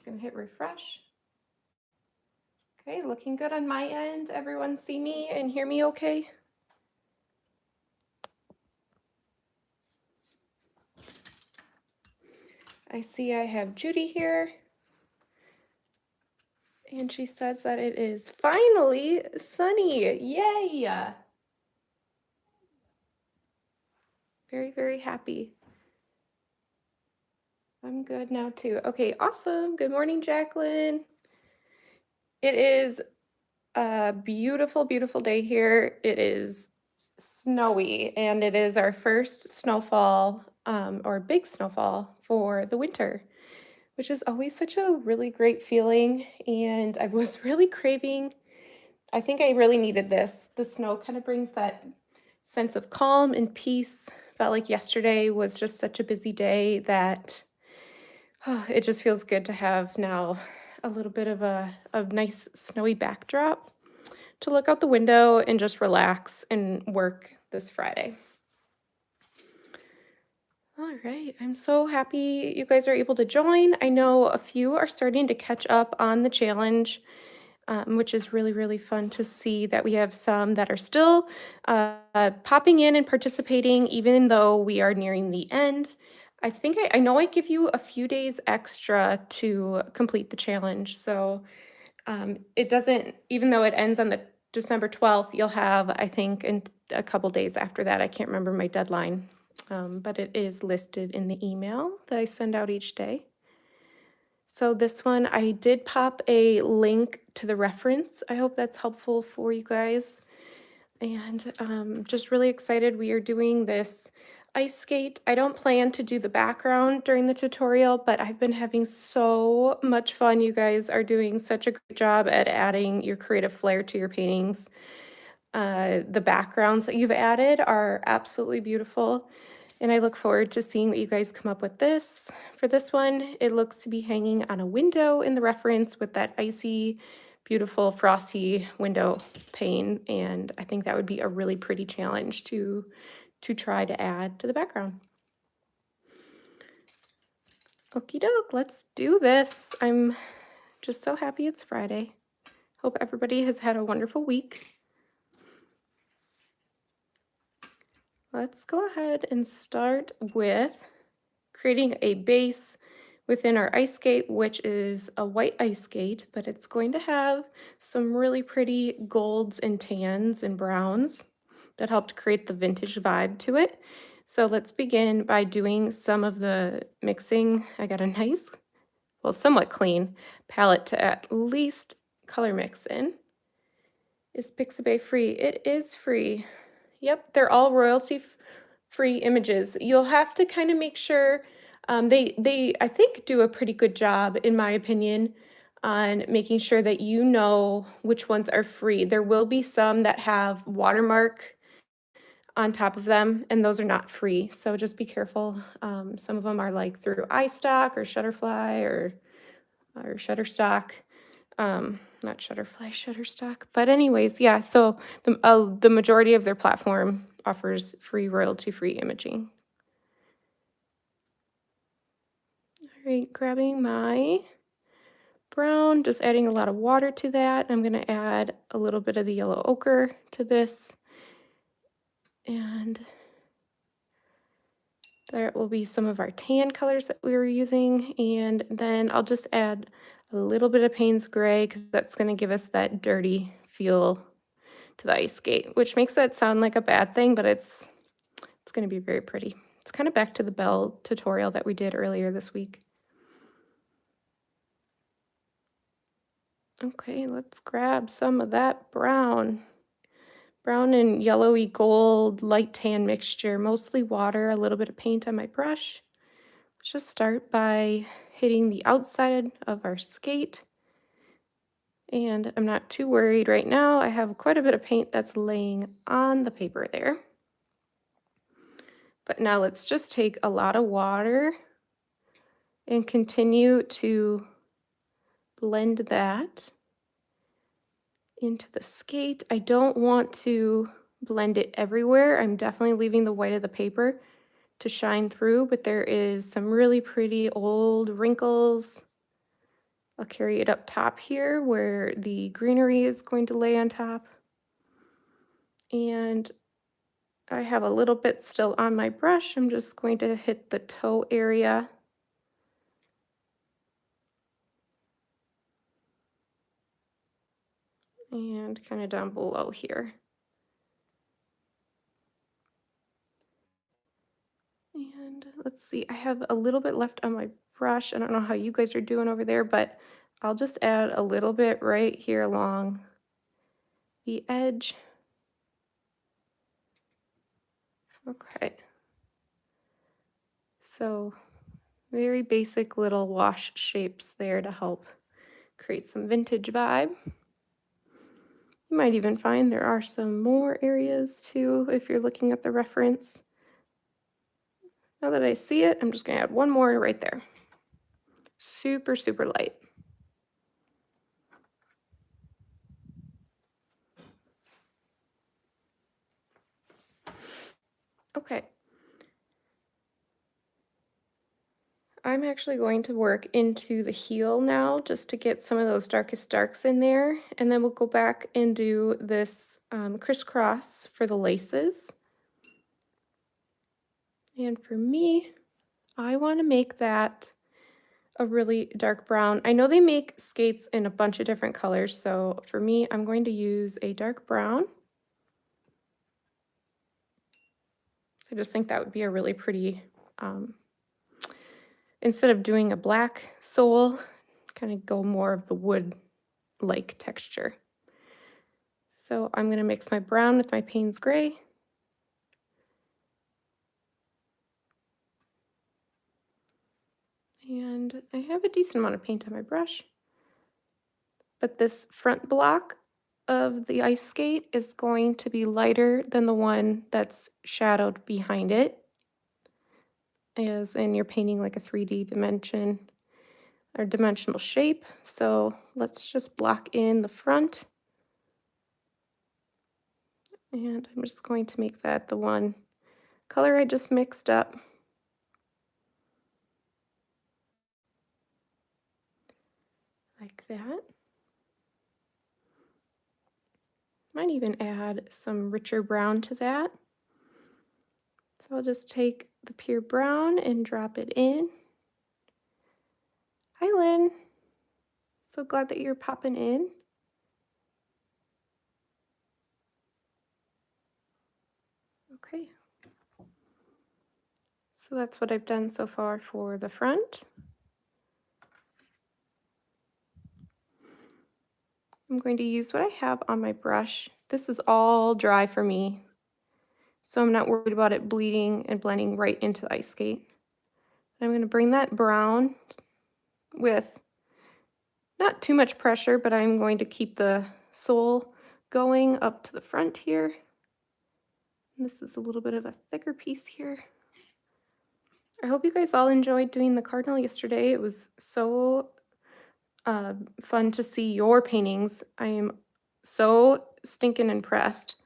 gonna hit refresh. Okay, looking good on my end. Everyone see me and hear me okay? I see I have Judy here. And she says that it is finally sunny. Yay! Very, very happy. I'm good now too. Okay, awesome. Good morning, Jacqueline. It is a beautiful, beautiful day here. It is snowy and it is our first snowfall or big snowfall for the winter, which is always such a really great feeling. And I was really craving, I think I really needed this. The snow kind of brings that sense of calm and peace. Felt like yesterday was just such a busy day that it just feels good to have now a little bit of a nice snowy backdrop to look out the window and just relax and work this Friday. All right, I'm so happy you guys are able to join. I know a few are starting to catch up on the challenge, which is really, really fun to see that we have some that are still popping in and participating, even though we are nearing the end. I think I know I give you a few days extra to complete the challenge. So it doesn't, even though it ends on the December 12th, you'll have, I think, in a couple days after that. I can't remember my deadline, but it is listed in the email that I send out each day. So this one, I did pop a link to the reference. I hope that's helpful for you guys. And just really excited we are doing this ice skate. I don't plan to do the background during the tutorial, but I've been having so much fun. You guys are doing such a great job at adding your creative flair to your paintings. The backgrounds that you've added are absolutely beautiful. And I look forward to seeing what you guys come up with this. For this one, it looks to be hanging on a window in the reference with that icy, beautiful, frosty window pane. And I think that would be a really pretty challenge to try to add to the background. Okie doke, let's do this. I'm just so happy it's Friday. Hope everybody has had a wonderful week. Let's go ahead and start with creating a base within our ice skate, which is a white ice skate, but it's going to have some really pretty golds and tans and browns that helped create the vintage vibe to it. So let's begin by doing some of the mixing. I got a nice, well, somewhat clean palette to at least color mix in. Is Pixabay free? It is free. Yep, they're all royalty-free images. You'll have to kind of make sure they I think do a pretty good job, in my opinion, on making sure that you know which ones are free. There will be some that have watermark on top of them, and those are not free. So just be careful. Some of them are like through iStock or Shutterfly or Shutterstock. Not Shutterfly, Shutterstock. But anyways, yeah, so the majority of their platform offers free royalty-free imaging. All right, grabbing my brown, just adding a lot of water to that. I'm gonna add a little bit of the yellow ochre to this. And there will be some of our tan colors that we were using. And then I'll just add a little bit of Payne's Gray because that's gonna give us that dirty feel to the ice skate, which makes that sound like a bad thing, but it's going to be very pretty. It's kind of back to the bell tutorial that we did earlier this week. Okay, let's grab some of that brown and yellowy gold light tan mixture, mostly water, a little bit of paint on my brush. Let's just start by hitting the outside of our skate. And I'm not too worried right now. I have quite a bit of paint that's laying on the paper there. But now let's just take a lot of water and continue to blend that into the skate. I don't want to blend it everywhere. I'm definitely leaving the white of the paper to shine through, but there is some really pretty old wrinkles I'll carry it up top here where the greenery is going to lay on top. And I have a little bit still on my brush. I'm just going to hit the toe area. And kind of down below here. And let's see, I have a little bit left on my brush. I don't know how you guys are doing over there, but I'll just add a little bit right here along the edge. Okay. So very basic little wash shapes there to help create some vintage vibe. You might even find there are some more areas too if you're looking at the reference. Now that I see it, I'm just gonna add one more right there. Super, super light. Okay. I'm actually going to work into the heel now just to get some of those darkest darks in there. And then we'll go back and do this crisscross for the laces. And for me, I want to make that a really dark brown. I know they make skates in a bunch of different colors, so for me, I'm going to use a dark brown. I just think that would be a really pretty, instead of doing a black sole, kind of go more of the wood-like texture. So I'm going to mix my brown with my Payne's Gray. And I have a decent amount of paint on my brush. But this front block of the ice skate is going to be lighter than the one that's shadowed behind it, as in you're painting like a 3D dimension or dimensional shape. So let's just block in the front. And I'm just going to make that the one color I just mixed up. Like that. Might even add some richer brown to that. So I'll just take the pure brown and drop it in. Hi, Lynn. So glad that you're popping in. Okay. So that's what I've done so far for the front. I'm going to use what I have on my brush. This is all dry for me, so I'm not worried about it bleeding and blending right into the ice skate. I'm going to bring that brown with not too much pressure, but I'm going to keep the sole going up to the front here. And this is a little bit of a thicker piece here. I hope you guys all enjoyed doing the cardinal yesterday. It was so fun to see your paintings. I am so stinking impressed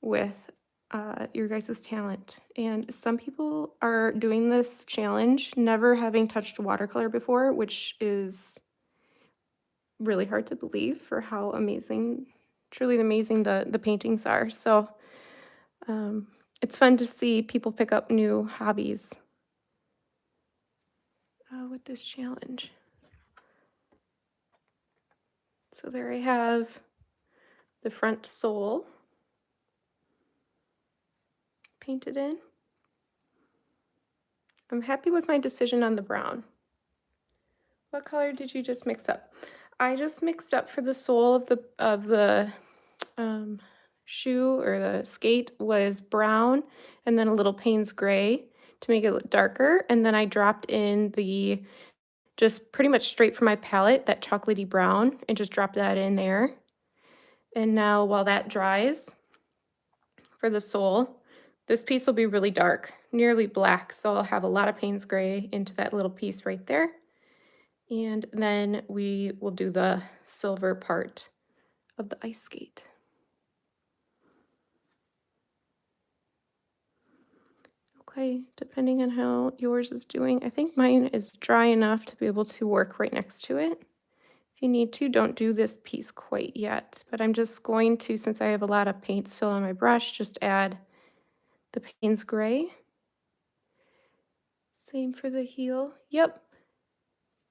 with your guys' talent. And some people are doing this challenge never having touched watercolor before, which is really hard to believe for how amazing, truly amazing the paintings are. So it's fun to see people pick up new hobbies with this challenge. So there I have the front sole painted in. I'm happy with my decision on the brown. What color did you just mix up? I just mixed up for the sole of the shoe or the skate was brown and then a little Payne's Gray to make it look darker. And then I dropped in the just pretty much straight from my palette, that chocolatey brown, and just dropped that in there. And now while that dries for the sole, this piece will be really dark, nearly black. So I'll have a lot of Payne's Gray into that little piece right there. And then we will do the silver part of the ice skate. Okay, depending on how yours is doing, I think mine is dry enough to be able to work right next to it. If you need to, don't do this piece quite yet, but I'm just going to, since I have a lot of paint still on my brush, just add the Payne's Gray. Same for the heel. Yep.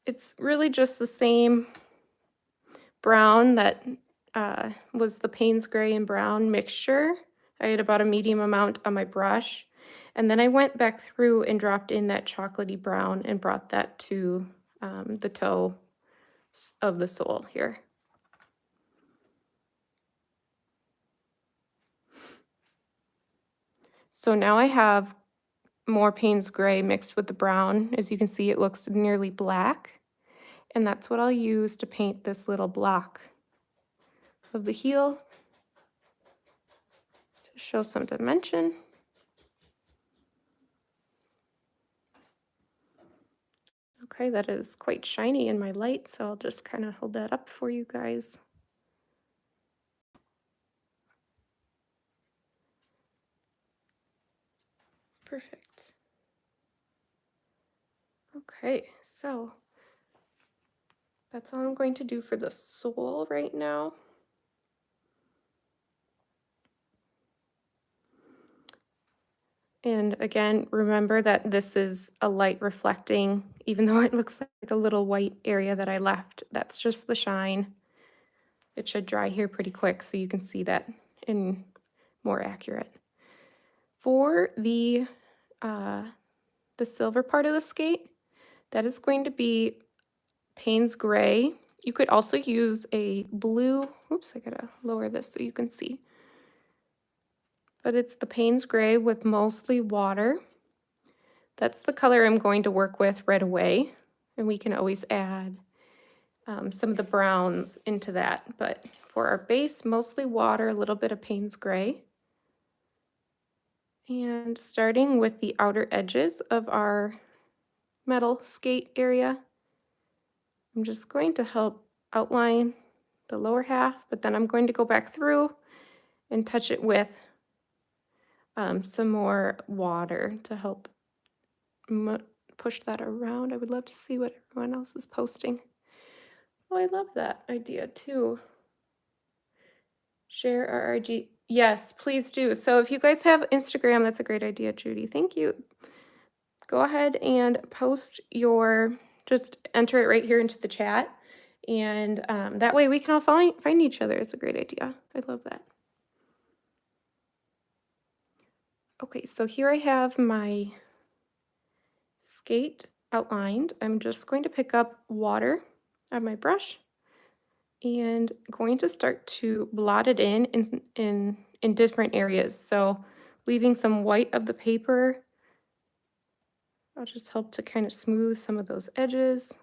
It's really just the same brown that was the Payne's Gray and brown mixture. I had about a medium amount on my brush. And then I went back through and dropped in that chocolatey brown and brought that to the toe of the sole here. So now I have more Payne's Gray mixed with the brown. As you can see, it looks nearly black. And that's what I'll use to paint this little block of the heel to show some dimension. Okay, that is quite shiny in my light, so I'll just kind of hold that up for you guys. Perfect. Okay, so that's all I'm going to do for the sole right now. And again, remember that this is a light reflecting, even though it looks like a little white area that I left, that's just the shine. It should dry here pretty quick so you can see that in more accurate. For the silver part of the skate, that is going to be Payne's Gray. You could also use a blue, oops, I gotta lower this so you can see. But it's the Payne's Gray with mostly water. That's the color I'm going to work with right away. And we can always add some of the browns into that. But for our base, mostly water, a little bit of Payne's Gray. And starting with the outer edges of our metal skate area, I'm just going to help outline the lower half, but then I'm going to go back through and touch it with some more water to help push that around. I would love to see what everyone else is posting. Oh, I love that idea too. Share RRG. Yes, please do. So if you guys have Instagram, that's a great idea, Judy. Thank you. Go ahead and post just enter it right here into the chat. And that way we can all find each other. It's a great idea. I love that. Okay, so here I have my skate outlined. I'm just going to pick up water on my brush and going to start to blot it in different areas. So leaving some white of the paper, I'll just help to kind of smooth some of those edges.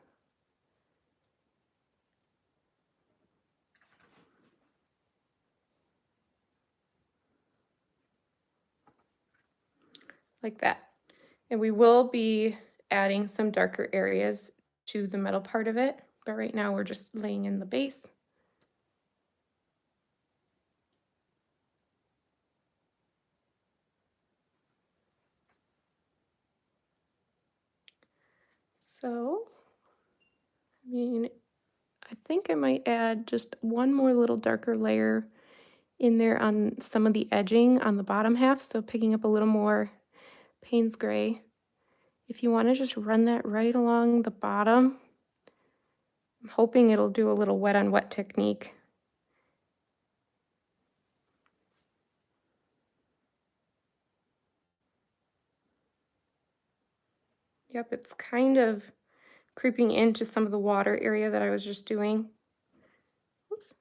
Like that. And we will be adding some darker areas to the metal part of it, but right now we're just laying in the base. So, I mean, I think I might add just one more little darker layer in there on some of the edging on the bottom half, so picking up a little more Payne's Gray. If you want to just run that right along the bottom, I'm hoping it'll do a little wet on wet technique. Yep, it's kind of creeping into some of the water area that I was just doing. Oops.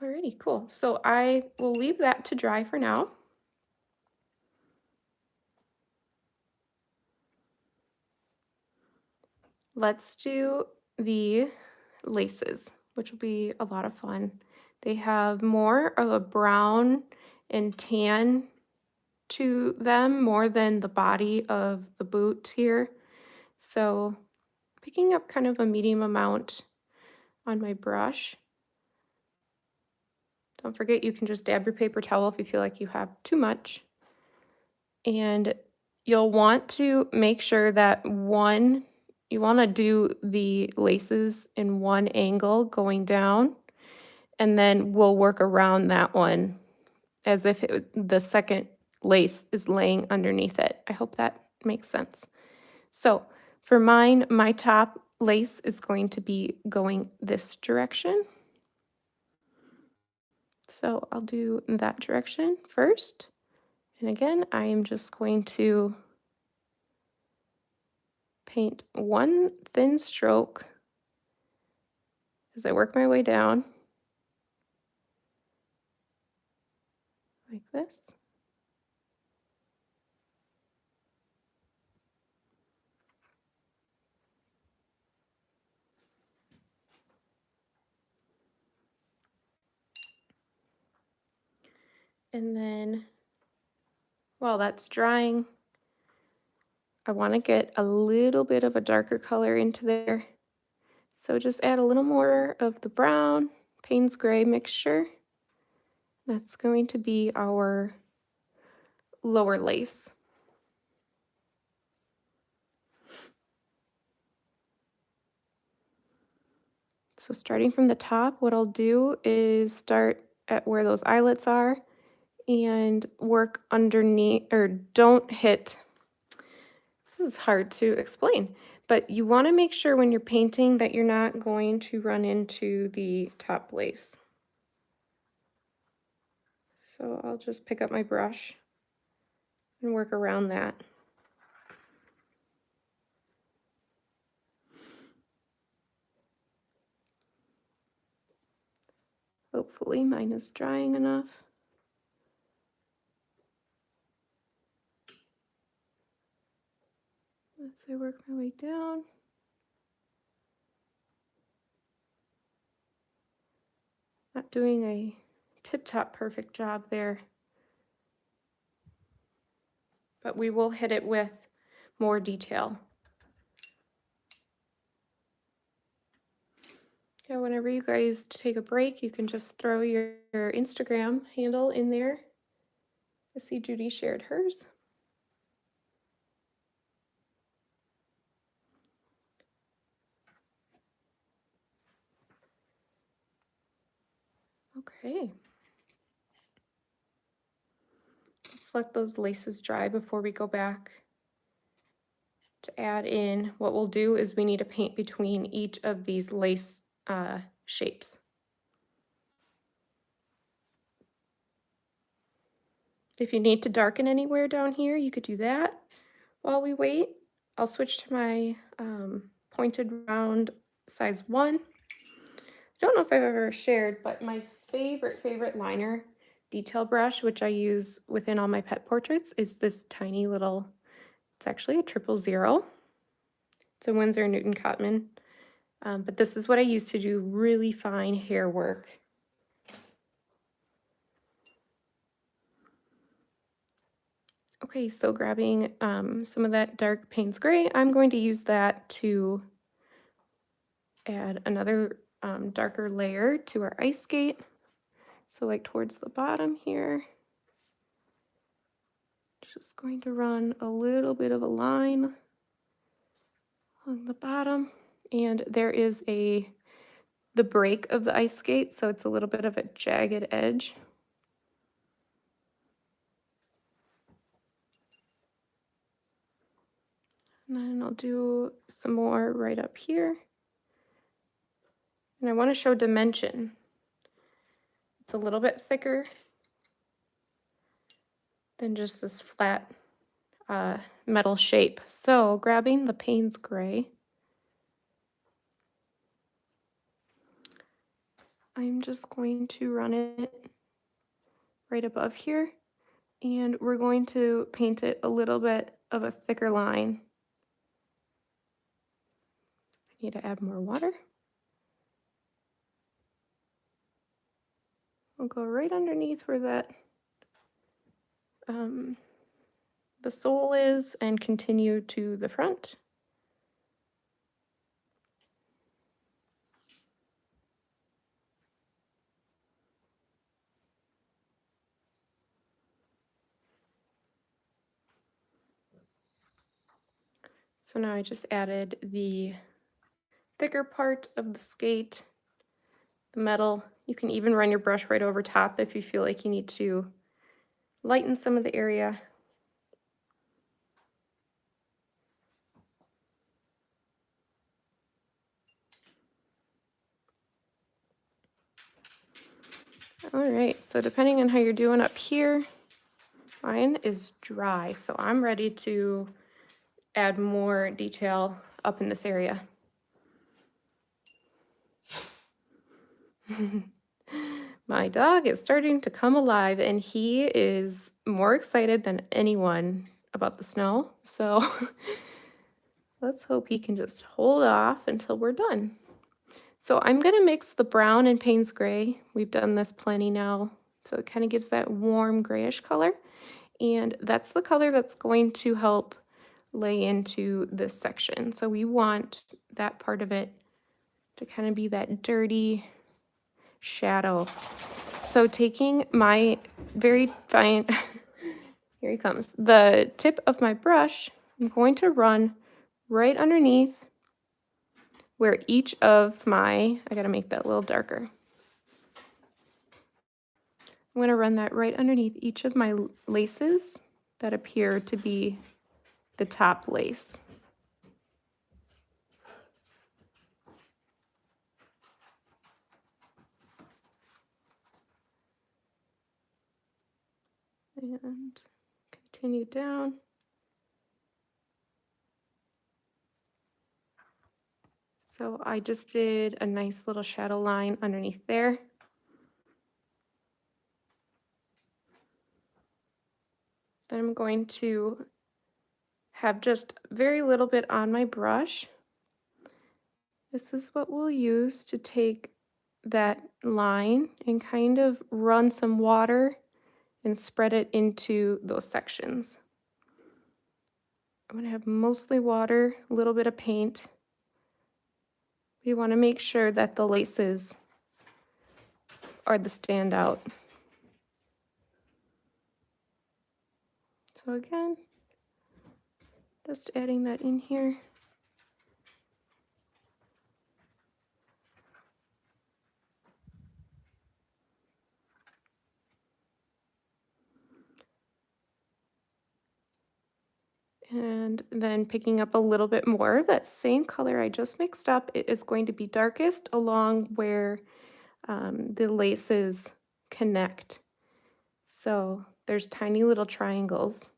Alrighty, cool. So I will leave that to dry for now. Let's do the laces, which will be a lot of fun. They have more of a brown and tan to them, more than the body of the boot here. So picking up kind of a medium amount on my brush. Don't forget you can just dab your paper towel if you feel like you have too much. And you'll want to make sure that you want to do the laces in one angle going down, and then we'll work around that one as if the second lace is laying underneath it. I hope that makes sense. So for mine, my top lace is going to be going this direction. So I'll do that direction first. And again, I am just going to paint one thin stroke as I work my way down, like this. And then while that's drying, I want to get a little bit of a darker color into there. So just add a little more of the brown, Payne's gray mixture. That's going to be our lower lace. So starting from the top, what I'll do is start at where those eyelets are and work underneath, or don't hit. This is hard to explain, but you want to make sure when you're painting that you're not going to run into the top lace. So I'll just pick up my brush and work around that. Hopefully mine is drying enough. As I work my way down. Not doing a tip-top perfect job there, but we will hit it with more detail. Yeah, whenever you guys take a break, you can just throw your Instagram handle in there. I see Judy shared hers. Okay. Let's let those laces dry before we go back to add in. What we'll do is we need to paint between each of these lace shapes. If you need to darken anywhere down here, you could do that while we wait. I'll switch to my pointed round size 1. I don't know if I've ever shared, but my favorite liner detail brush, which I use within all my pet portraits, is this tiny little, it's actually a 000. It's a Winsor Newton Cotman. But this is what I use to do really fine hair work. Okay, so grabbing some of that dark Payne's gray, I'm going to use that to add another darker layer to our ice skate. So like towards the bottom here, just going to run a little bit of a line on the bottom. And there is the break of the ice skate, so it's a little bit of a jagged edge. And then I'll do some more right up here. And I want to show dimension. It's a little bit thicker than just this flat metal shape. So grabbing the Payne's gray, I'm just going to run it right above here, and we're going to paint it a little bit of a thicker line. I need to add more water. We'll go right underneath where that the sole is and continue to the front. So now I just added the thicker part of the skate, the metal. You can even run your brush right over top if you feel like you need to lighten some of the area. All right, so depending on how you're doing up here, mine is dry, so I'm ready to add more detail up in this area. My dog is starting to come alive, and he is more excited than anyone about the snow, so let's hope he can just hold off until we're done. So I'm gonna mix the brown and Payne's gray. We've done this plenty now, so it kind of gives that warm grayish color. And that's the color that's going to help lay into this section. So we want that part of it to kind of be that dirty shadow. So taking my very fine, here he comes, the tip of my brush, I'm going to run right underneath where each of my, I gotta make that a little darker. I'm gonna run that right underneath each of my laces that appear to be the top lace. And continue down. So I just did a nice little shadow line underneath there. Then I'm going to have just very little bit on my brush. This is what we'll use to take that line and kind of run some water and spread it into those sections. I'm going to have mostly water, a little bit of paint. We want to make sure that the laces are the standout. So again, just adding that in here. And then picking up a little bit more of that same color I just mixed up, it is going to be darkest along where the laces connect. So there's tiny little triangles.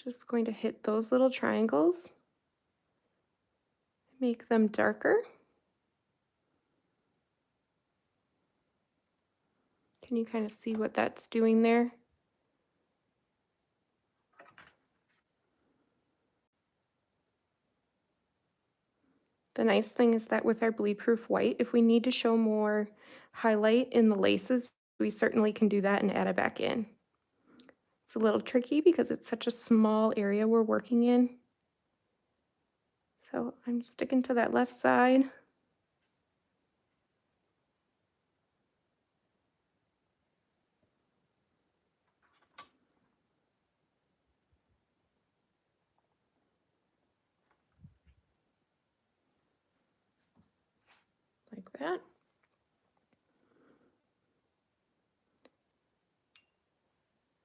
Just going to hit those little triangles, make them darker. Can you kind of see what that's doing there? The nice thing is that with our bleed-proof white, if we need to show more highlight in the laces, we certainly can do that and add it back in. It's a little tricky because it's such a small area we're working in. So I'm sticking to that left side. Like that.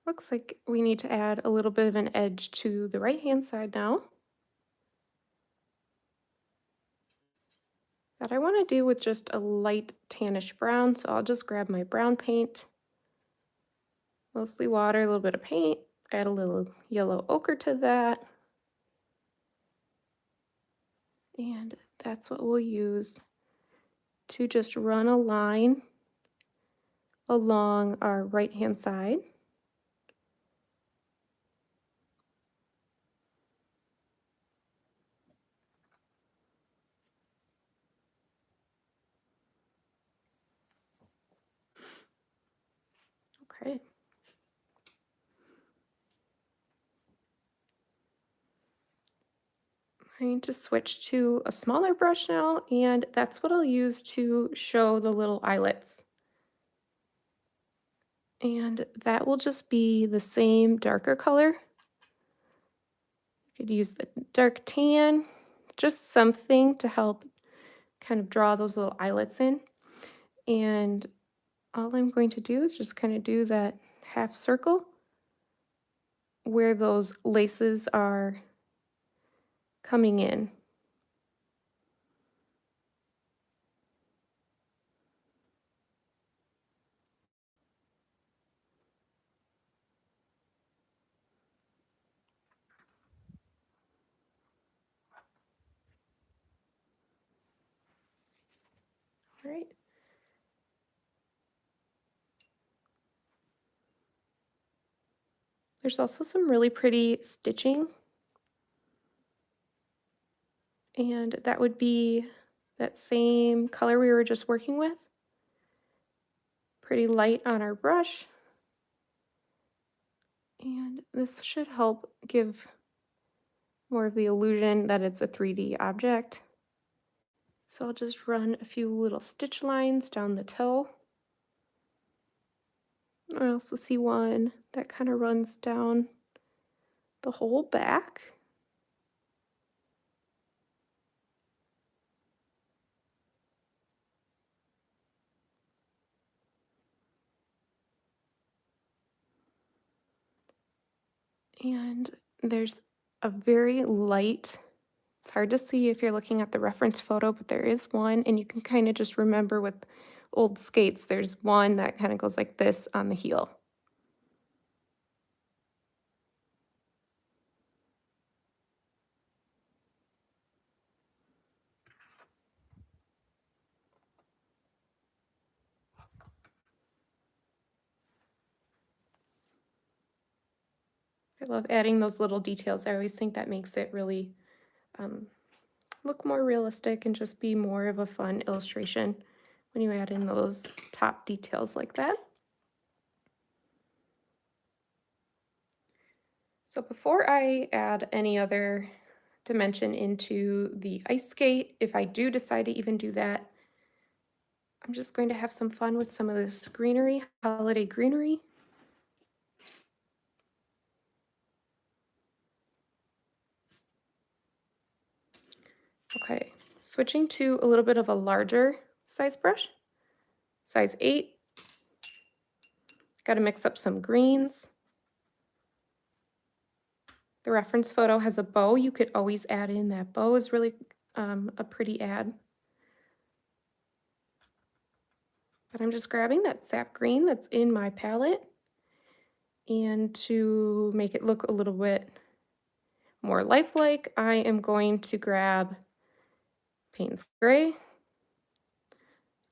Looks like we need to add a little bit of an edge to the right-hand side now. That I want to do with just a light tannish brown, so I'll just grab my brown paint, mostly water, a little bit of paint, add a little yellow ochre to that. And that's what we'll use to just run a line along our right-hand side. Okay. I need to switch to a smaller brush now, and that's what I'll use to show the little eyelets. And that will just be the same darker color. You Could use the dark tan, just something to help kind of draw those little eyelets in. And all I'm going to do is just kind of do that half circle where those laces are coming in. All right. There's also some really pretty stitching, and that would be that same color we were just working with. Pretty light on our brush, and this should help give more of the illusion that it's a 3D object. So I'll just run a few little stitch lines down the toe. I also see one that kind of runs down the whole back. And there's a very light, it's hard to see if you're looking at the reference photo, but there is one, and you can kind of just remember with old skates, there's one that kind of goes like this on the heel. I love adding those little details. I always think that makes it really um, look more realistic and just be more of a fun illustration when you add in those top details like that. So before I add any other dimension into the ice skate, if I do decide to even do that, I'm just going to have some fun with some of this greenery, holiday greenery. Okay, switching to a little bit of a larger size brush, size 8. Got to mix up some greens. The reference photo has a bow. You could always add in that bow is really a pretty add. But I'm just grabbing that sap green that's in my palette, and to make it look a little bit more lifelike, I am going to grab Payne's Gray. So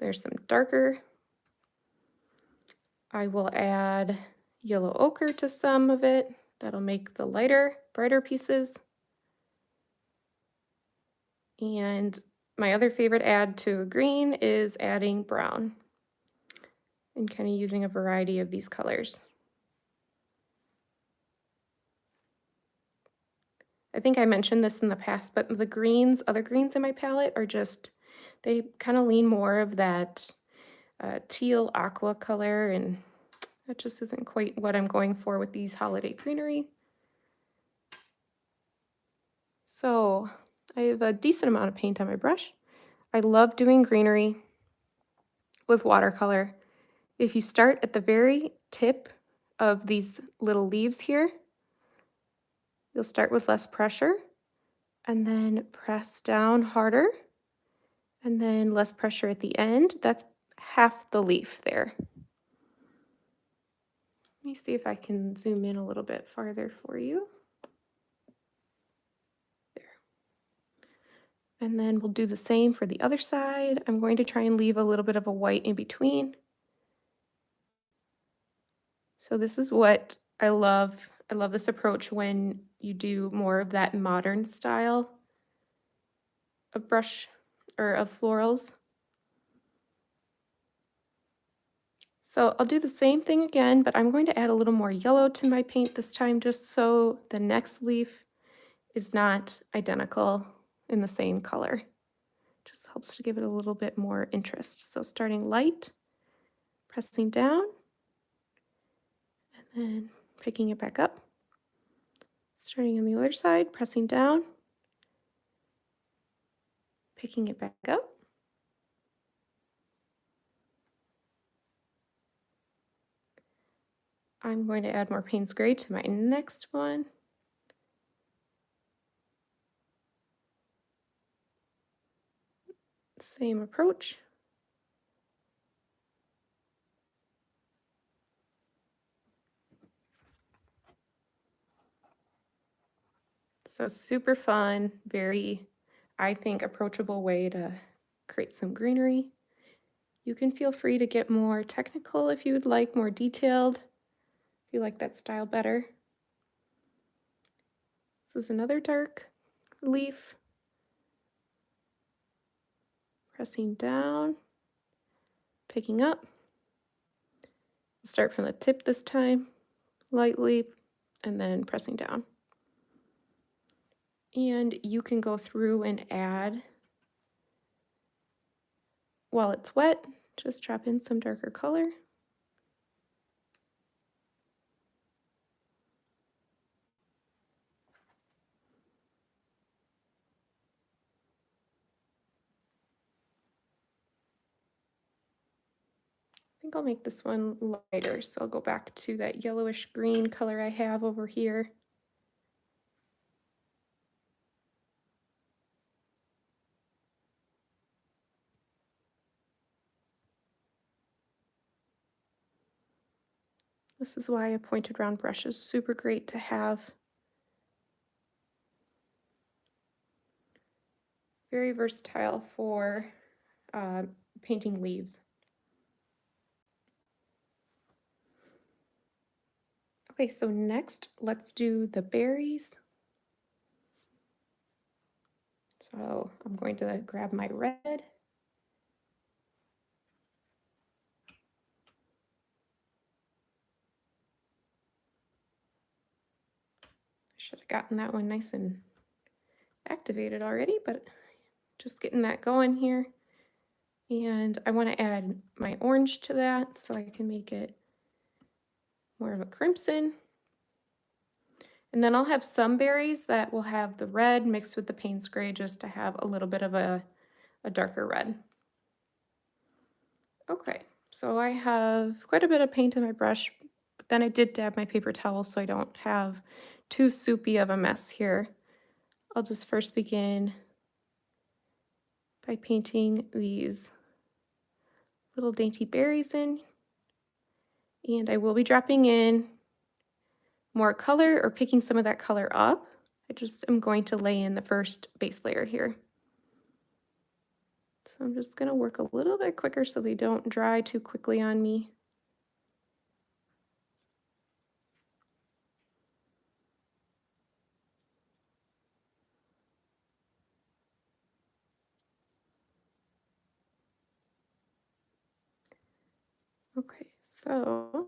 there's some darker. I will add yellow ochre to some of it. That'll make the lighter, brighter pieces. And my other favorite add to a green is adding brown and kind of using a variety of these colors. I think I mentioned this in the past, but the greens, other greens in my palette are just, they kind of lean more of that teal aqua color, and that just isn't quite what I'm going for with these holiday greenery. So I have a decent amount of paint on my brush. I love doing greenery with watercolor. If you start at the very tip of these little leaves here, you'll start with less pressure and then press down harder and then less pressure at the end. That's half the leaf there. Let me see if I can zoom in a little bit farther for you. There. And then we'll do the same for the other side. I'm going to try and leave a little bit of a white in between. So this is what I love. I love this approach when you do more of that modern style of brush or of florals. So I'll do the same thing again, but I'm going to add a little more yellow to my paint this time, just so the next leaf is not identical in the same color. Just helps to give it a little bit more interest. So starting light, pressing down, and then picking it back up. Starting on the other side, pressing down, picking it back up. I'm going to add more Payne's Gray to my next one. Same approach. So super fun, very, I think, approachable way to create some greenery. You can feel free to get more technical if you would like, more detailed, if you like that style better. This is another dark leaf. Pressing down, picking up. Start from the tip this time, lightly, and then pressing down. And you can go through and add, while it's wet, just drop in some darker color. I think I'll make this one lighter, so I'll go back to that yellowish green color I have over here. This is why a pointed round brush is super great to have. Very versatile for painting leaves. Okay, so next let's do the berries. So I'm going to grab my red. I should have gotten that one nice and activated already, but just getting that going here. And I want to add my orange to that so I can make it more of a crimson. And then I'll have some berries that will have the red mixed with the Payne's Gray just to have a little bit of a darker red. Okay, so I have quite a bit of paint in my brush, but then I did dab my paper towel so I don't have too soupy of a mess here. I'll just first begin by painting these little dainty berries in, and I will be dropping in more color or picking some of that color up. I just am going to lay in the first base layer here. So I'm just going to work a little bit quicker so they don't dry too quickly on me. Okay, so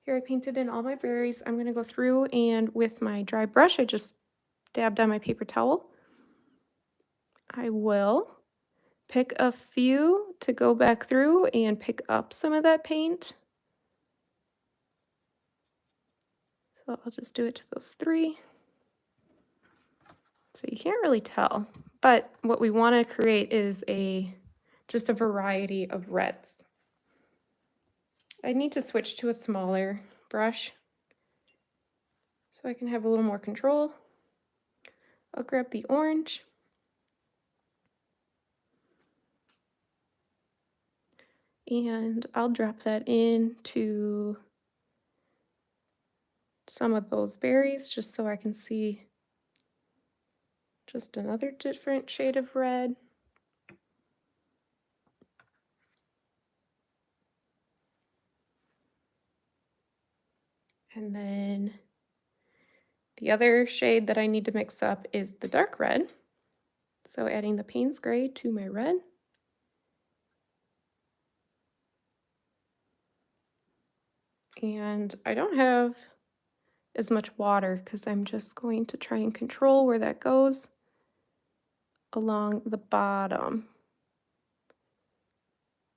here I painted in all my berries. I'm going to go through and with my dry brush, I just dabbed on my paper towel. I will pick a few to go back through and pick up some of that paint. So I'll just do it to those three. So you can't really tell, but what we want to create is just a variety of reds. I need to switch to a smaller brush so I can have a little more control. I'll grab the orange. And I'll drop that into some of those berries just so I can see just another different shade of red. And then the other shade that I need to mix up is the dark red. So adding the Payne's Gray to my red. And I don't have as much water because I'm just going to try and control where that goes along the bottom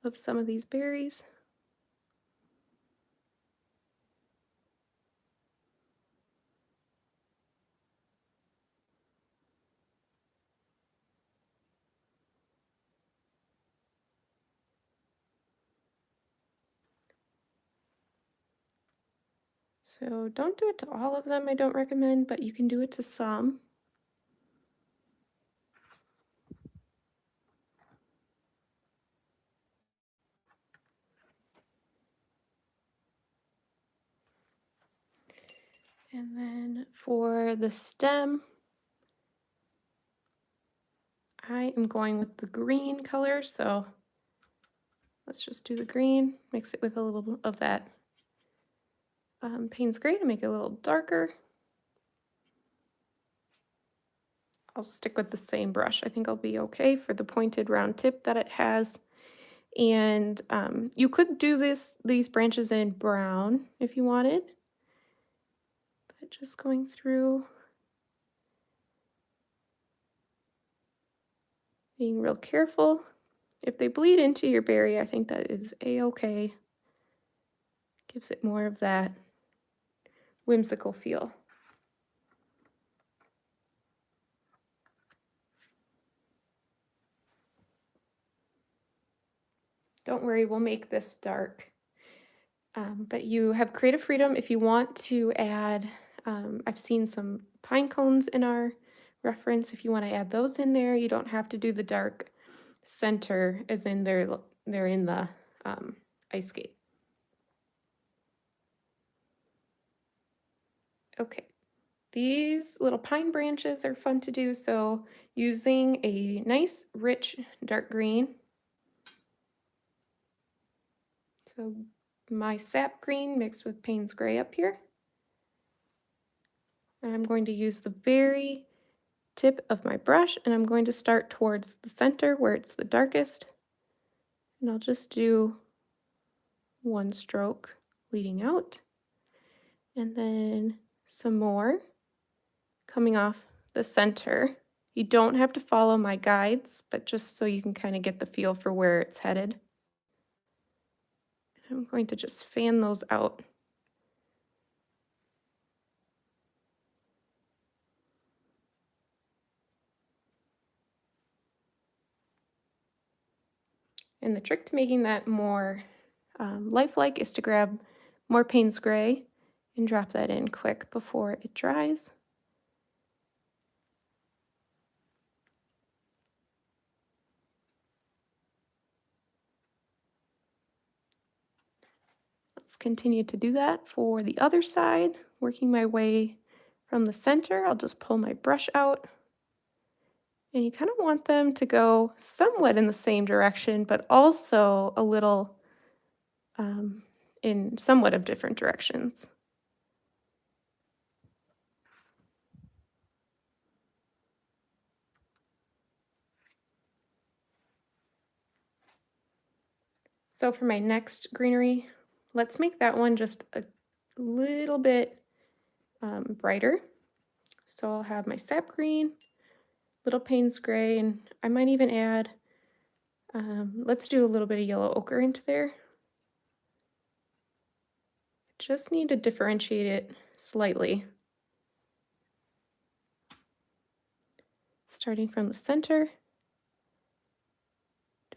of some of these berries. So don't do it to all of them, I don't recommend, but you can do it to some. And then for the stem, I am going with the green color, so let's just do the green, mix it with a little bit of that Payne's Gray to make it a little darker. I'll stick with the same brush. I think I'll be okay for the pointed round tip that it has. And you could do these branches in brown if you wanted, but just going through, being real careful. If they bleed into your berry, I think that is a-okay. Gives it more of that whimsical feel. Don't worry, we'll make this dark. But you have creative freedom if you want to add, I've seen some pine cones in our reference. If you want to add those in there, you don't have to do the dark center as in they're in the ice skate. Okay, these little pine branches are fun to do, so using a nice rich dark green. So my sap green mixed with Payne's Gray up here. And I'm going to use the very tip of my brush, and I'm going to start towards the center where it's the darkest. And I'll just do one stroke leading out, and then some more coming off the center. You don't have to follow my guides, but just so you can kind of get the feel for where it's headed. I'm going to just fan those out. And the trick to making that more lifelike is to grab more Payne's Gray and drop that in quick before it dries. Let's continue to do that for the other side, working my way from the center. I'll just pull my brush out. And you kind of want them to go somewhat in the same direction, but also a little in somewhat of different directions. So for my next greenery, let's make that one just a little bit brighter. So I'll have my sap green, little Payne's Gray, and I might even add, let's do a little bit of yellow ochre into there. Just need to differentiate it slightly. Starting from the center,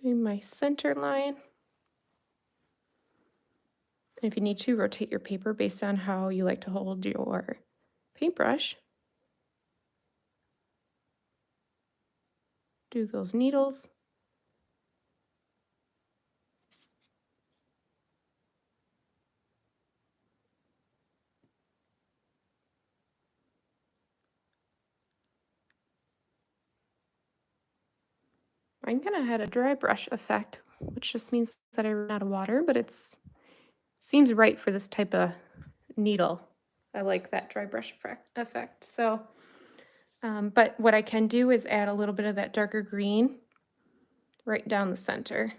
doing my center line. And if you need to, rotate your paper based on how you like to hold your paintbrush. Do those needles. Mine kind of had a dry brush effect, which just means that I ran out of water, but it's seems right for this type of needle. I like that dry brush effect. So, but what I can do is add a little bit of that darker green right down the center,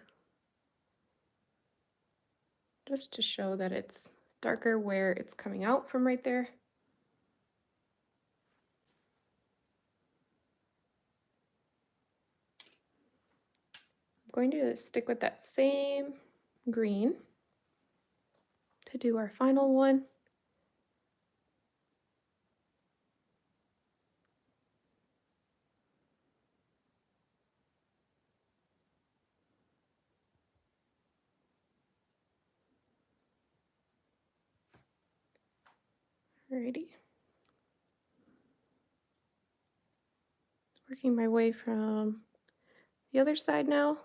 just to show that it's darker where it's coming out from right there. I'm going to stick with that same green to do our final one. Alrighty. Working my way from the other side now.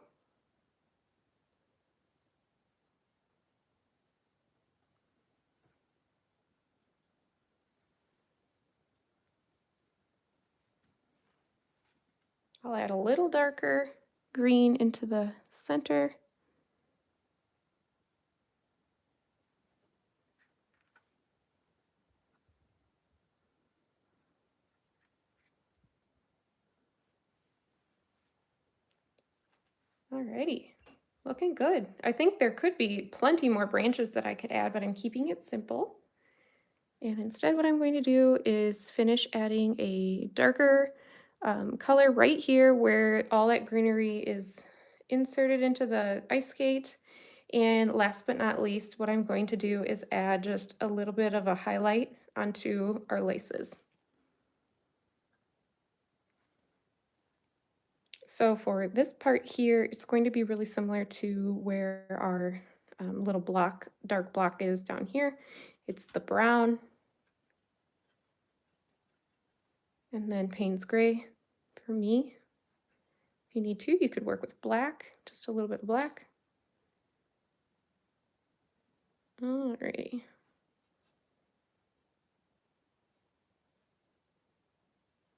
I'll add a little darker green into the center. Alrighty, looking good. I think there could be plenty more branches that I could add, but I'm keeping it simple. And instead what I'm going to do is finish adding a darker color right here where all that greenery is inserted into the ice skate. And last but not least, what I'm going to do is add just a little bit of a highlight onto our laces. So for this part here, it's going to be really similar to where our little block, dark block is down here. It's the brown and then Payne's gray for me. If you need to, you could work with black, just a little bit of black. Alrighty.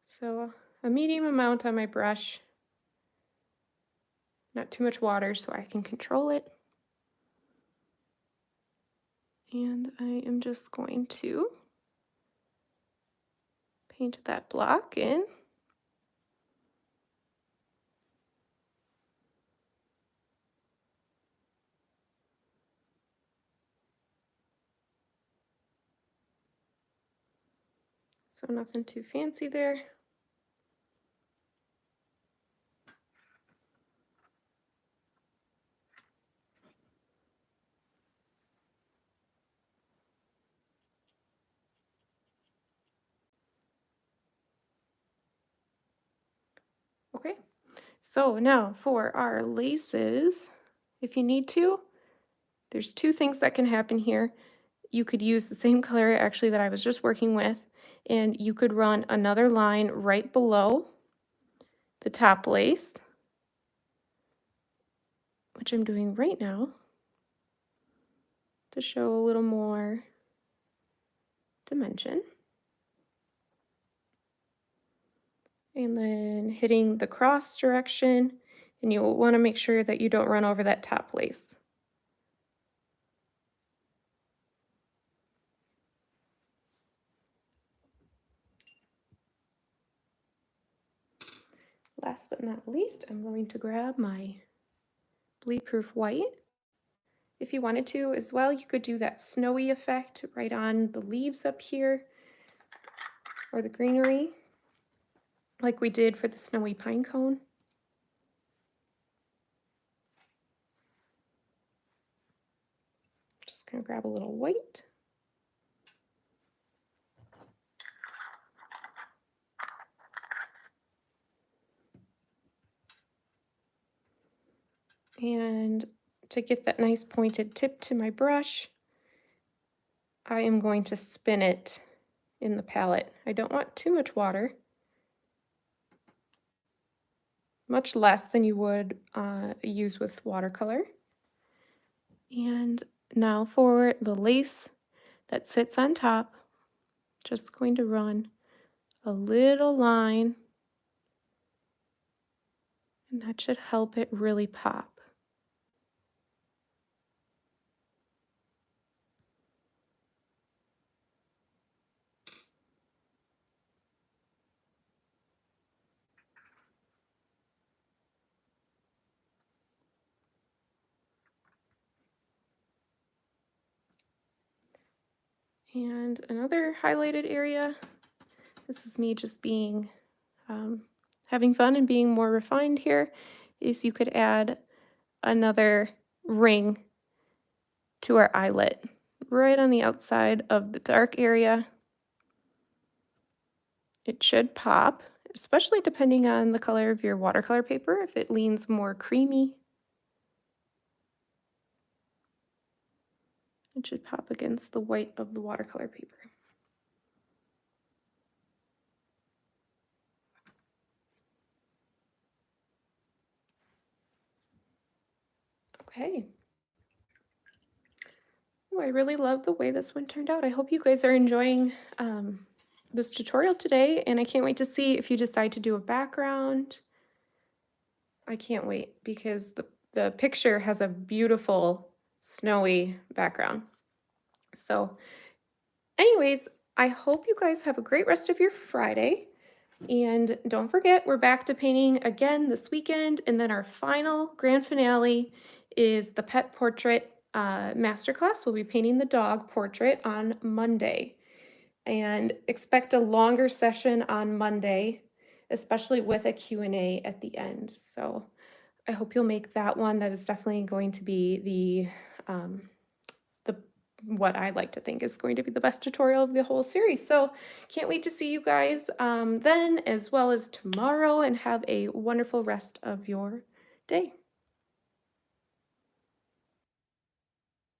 So a medium amount on my brush, not too much water so I can control it. And I am just going to paint that block in. So nothing too fancy there. Okay, so now for our laces, if you need to, there's two things that can happen here. You could use the same color actually that I was just working with, and you could run another line right below the top lace, which I'm doing right now to show a little more dimension. And then hitting the cross direction, and you'll want to make sure that you don't run over that top lace. Last but not least, I'm going to grab my bleed-proof white. If you wanted to as well, you could do that snowy effect right on the leaves up here or the greenery, like we did for the snowy pine cone. Just gonna grab a little white. And to get that nice pointed tip to my brush, I am going to spin it in the palette. I don't want too much water, much less than you would use with watercolor. And now for the lace that sits on top, just going to run a little line, and that should help it really pop. And another highlighted area, this is me just being, having fun and being more refined here, is you could add another ring to our eyelet right on the outside of the dark area. It should pop, especially depending on the color of your watercolor paper. If it leans more creamy, it should pop against the white of the watercolor paper. Okay. Oh, I really love the way this one turned out. I hope you guys are enjoying this tutorial today, and I can't wait to see if you decide to do a background. I can't wait because the picture has a beautiful snowy background. So anyways, I hope you guys have a great rest of your Friday. And don't forget, we're back to painting again this weekend. And then our final grand finale is the pet portrait masterclass. We'll be painting the dog portrait on Monday. And expect a longer session on Monday, especially with a Q&A at the end. So I hope you'll make that one. That is definitely going to be the what I like to think is going to be the best tutorial of the whole series. So can't wait to see you guys then, as well as tomorrow, and have a wonderful rest of your day.